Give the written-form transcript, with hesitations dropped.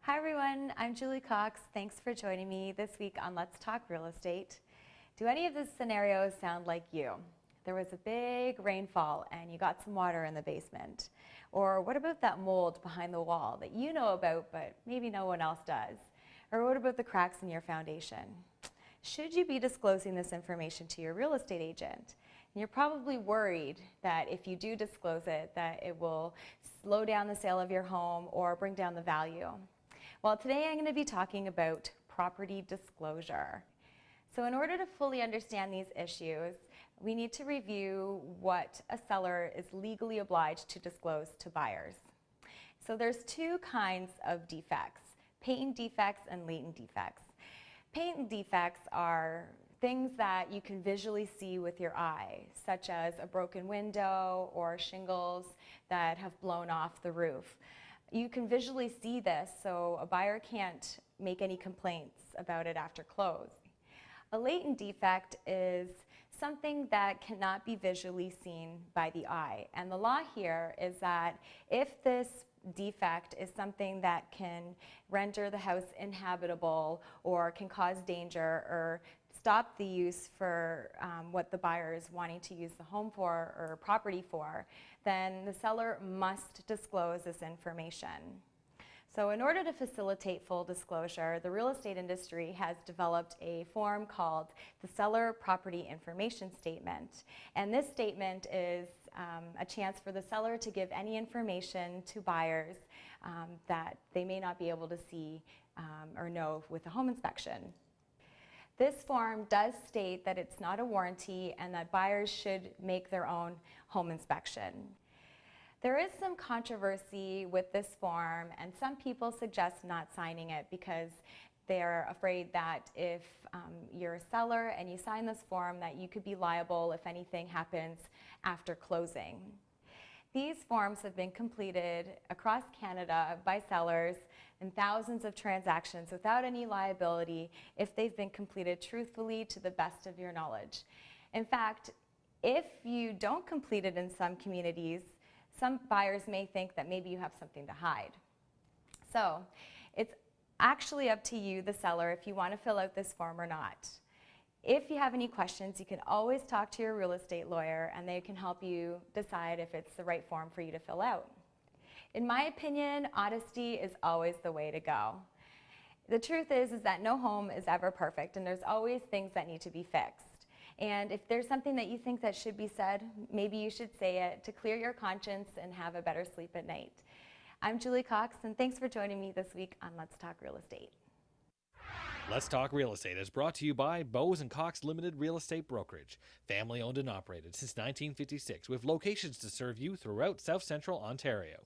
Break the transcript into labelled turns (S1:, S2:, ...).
S1: Hi everyone, I'm Julie Cox. Thanks for joining me this week on Let's Talk Real Estate. Do any of the scenarios sound like you? There was a big rainfall and you got some water in the basement. Or what about that mold behind the wall that you know about but maybe no one else does? Or what about the cracks in your foundation? Should you be disclosing this information to your real estate agent? And you're probably worried that if you do disclose it, that it will slow down the sale of your home or bring down the value. Well, today I'm going to be talking about property disclosure. So in order to fully understand these issues, we need to review what a seller is legally obliged to disclose to buyers. So there's two kinds of defects, patent defects and latent defects. Patent defects are things that you can visually see with your eye, such as a broken window or shingles that have blown off the roof. You can visually see this, so a buyer can't make any complaints about it after close. A latent defect is something that cannot be visually seen by the eye. And the law here is that if this defect is something that can render the house inhabitable or can cause danger or stop the use for what the buyer is wanting to use the home for or property for, then the seller must disclose this information. So in order to facilitate full disclosure, the real estate industry has developed a form called the Seller Property Information Statement. And this statement is a chance for the seller to give any information to buyers that they may not be able to see or know with a home inspection. This form does state that it's not a warranty and that buyers should make their own home inspection. There is some controversy with this form, and some people suggest not signing it because they're afraid that if you're a seller and you sign this form that you could be liable if anything happens after closing. These forms have been completed across Canada by sellers in thousands of transactions without any liability if they've been completed truthfully to the best of your knowledge. In fact, if you don't complete it in some communities, some buyers may think that maybe you have something to hide. So it's actually up to you, the seller, if you want to fill out this form or not. If you have any questions, you can always talk to your real estate lawyer and they can help you decide if it's the right form for you to fill out. In my opinion, honesty is always the way to go. The truth is that no home is ever perfect and there's always things that need to be fixed. And if there's something that you think that should be said, maybe you should say it to clear your conscience and have a better sleep at night. I'm Julie Cox, and thanks for joining me this week on Let's Talk Real Estate.
S2: Let's Talk Real Estate is brought to you by Bowes & Cox Limited Real Estate Brokerage, family owned and operated since 1956 with locations to serve you throughout South Central Ontario.